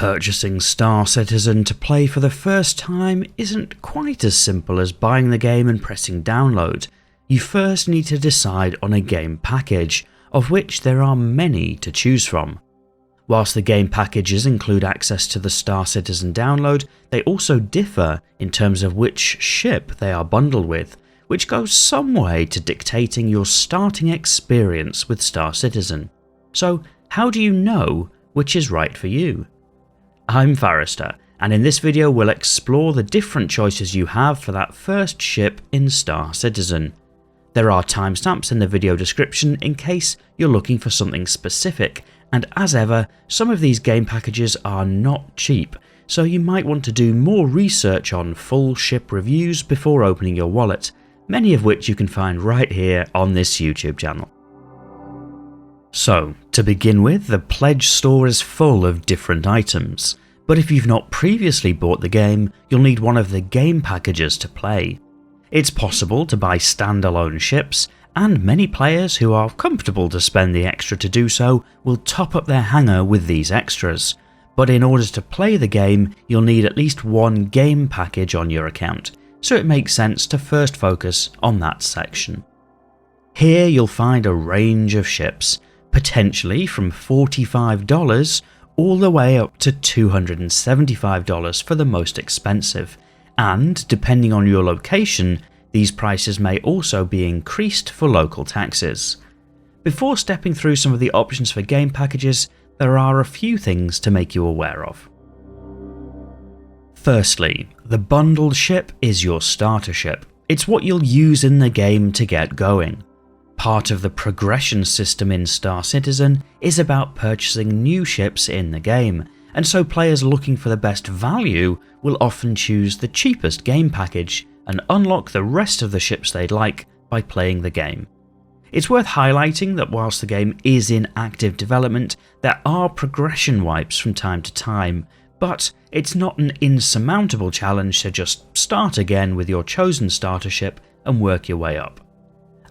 Purchasing Star Citizen to play for the first time isn't quite as simple as buying the game and pressing download. You first need to decide on a game package, of which there are many to choose from. Whilst the game packages include access to the Star Citizen download, they also differ in terms of which ship they are bundled with, which goes some way to dictating your starting experience with Star Citizen. So how do you know which is right for you? I'm Forrester, and in this video we'll explore the different choices you have for that first ship in Star Citizen. There are timestamps in the video description in case you're looking for something specific, and as ever, some of these game packages are not cheap, so you might want to do more research on full ship reviews before opening your wallet, many of which you can find right here on this YouTube channel. So, to begin with, the pledge store is full of different items, but if you've not previously bought the game, you'll need one of the game packages to play. It's possible to buy standalone ships, and many players who are comfortable to spend the extra to do so will top up their hangar with these extras, but in order to play the game, you'll need at least one game package on your account, so it makes sense to first focus on that section. Here you'll find a range of ships, potentially from $45 all the way up to $275 for the most expensive, and depending on your location, these prices may also be increased for local taxes. Before stepping through some of the options for game packages, there are a few things to make you aware of. Firstly, the bundled ship is your starter ship. It's what you'll use in the game to get going. Part of the progression system in Star Citizen is about purchasing new ships in the game, and so players looking for the best value will often choose the cheapest game package and unlock the rest of the ships they'd like by playing the game. It's worth highlighting that whilst the game is in active development, there are progression wipes from time to time, but it's not an insurmountable challenge to just start again with your chosen starter ship and work your way up.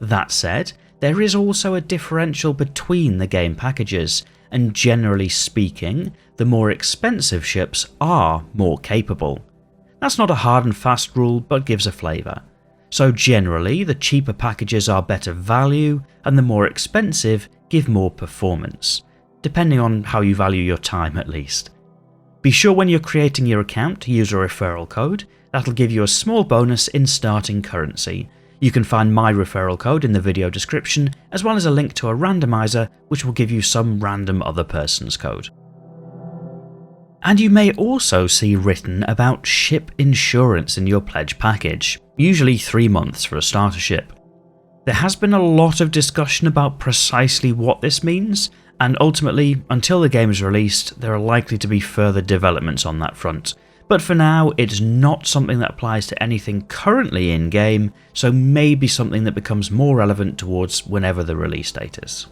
That said, there is also a differential between the game packages, and generally speaking, the more expensive ships are more capable. That's not a hard and fast rule, but gives a flavour. So generally, the cheaper packages are better value, and the more expensive give more performance, depending on how you value your time at least. Be sure when you're creating your account to use a referral code, that'll give you a small bonus in starting currency. You can find my referral code in the video description, as well as a link to a randomizer which will give you some random other person's code. And you may also see written about ship insurance in your pledge package, usually 3 months for a starter ship. There has been a lot of discussion about precisely what this means, and ultimately, until the game is released, there are likely to be further developments on that front. But for now, it's not something that applies to anything currently in-game, so maybe something that becomes more relevant towards whenever the release date is.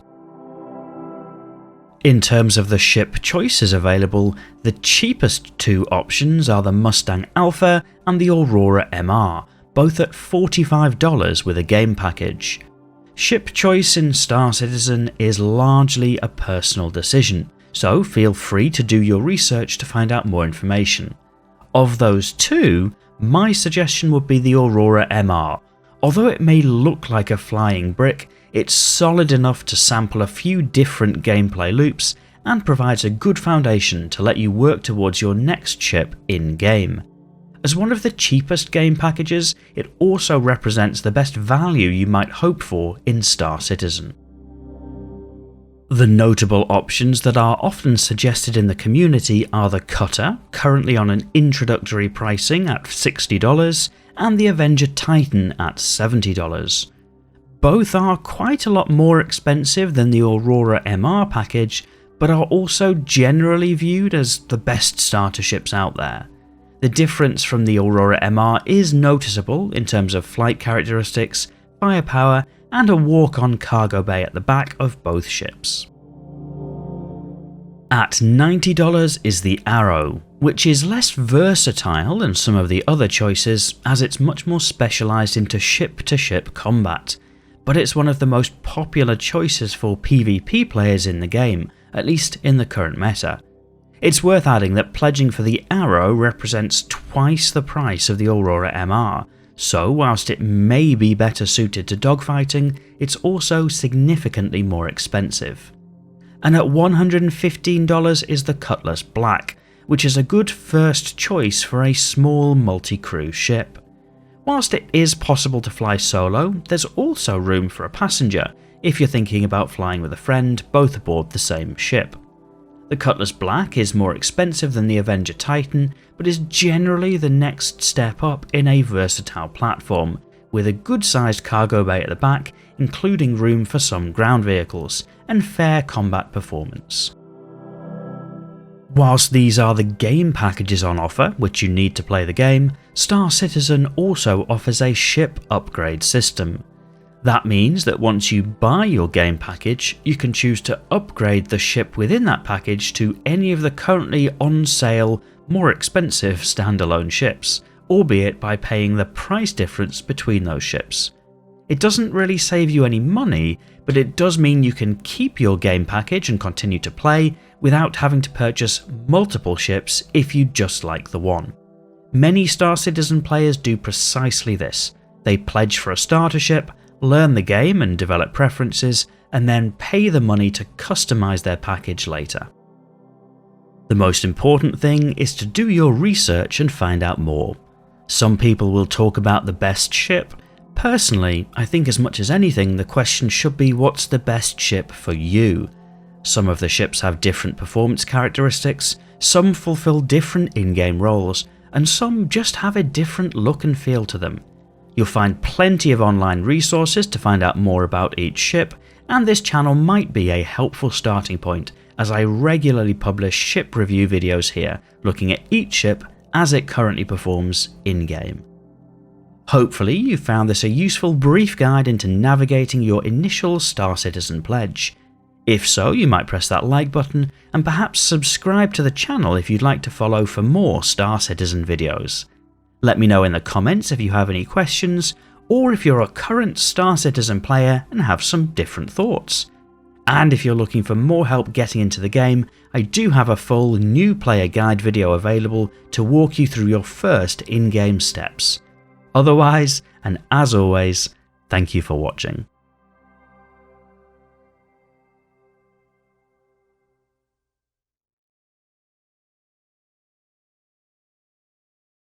In terms of the ship choices available, the cheapest two options are the Mustang Alpha and the Aurora MR, both at $45 with a game package. Ship choice in Star Citizen is largely a personal decision, so feel free to do your research to find out more information. Of those two, my suggestion would be the Aurora MR. Although it may look like a flying brick, it's solid enough to sample a few different gameplay loops and provides a good foundation to let you work towards your next ship in-game. As one of the cheapest game packages, it also represents the best value you might hope for in Star Citizen. The notable options that are often suggested in the community are the Cutter, currently on an introductory pricing at $60, and the Avenger Titan at $70. Both are quite a lot more expensive than the Aurora MR package, but are also generally viewed as the best starter ships out there. The difference from the Aurora MR is noticeable in terms of flight characteristics, firepower, and a walk-on cargo bay at the back of both ships. At $90 is the Arrow, which is less versatile than some of the other choices as it's much more specialised into ship-to-ship combat, but it's one of the most popular choices for PvP players in the game, at least in the current meta. It's worth adding that pledging for the Arrow represents twice the price of the Aurora MR, so whilst it may be better suited to dogfighting, it's also significantly more expensive. And at $115 is the Cutlass Black, which is a good first choice for a small multi-crew ship. Whilst it is possible to fly solo, there's also room for a passenger if you're thinking about flying with a friend both aboard the same ship. The Cutlass Black is more expensive than the Avenger Titan, but is generally the next step up in a versatile platform, with a good-sized cargo bay at the back, including room for some ground vehicles, and fair combat performance. Whilst these are the game packages on offer, which you need to play the game, Star Citizen also offers a ship upgrade system. That means that once you buy your game package, you can choose to upgrade the ship within that package to any of the currently on sale, more expensive standalone ships, albeit by paying the price difference between those ships. It doesn't really save you any money, but it does mean you can keep your game package and continue to play without having to purchase multiple ships if you just like the one. Many Star Citizen players do precisely this. They pledge for a starter ship, learn the game and develop preferences, and then pay the money to customize their package later. The most important thing is to do your research and find out more. Some people will talk about the best ship. Personally, I think as much as anything, the question should be what's the best ship for you? Some of the ships have different performance characteristics, some fulfill different in-game roles, and some just have a different look and feel to them. You'll find plenty of online resources to find out more about each ship, and this channel might be a helpful starting point as I regularly publish ship review videos here, looking at each ship as it currently performs in-game. Hopefully you found this a useful brief guide into navigating your initial Star Citizen pledge. If so, you might press that like button and perhaps subscribe to the channel if you'd like to follow for more Star Citizen videos. Let me know in the comments if you have any questions, or if you're a current Star Citizen player and have some different thoughts. And if you're looking for more help getting into the game, I do have a full new player guide video available to walk you through your first in-game steps. Otherwise, and as always, thank you for watching.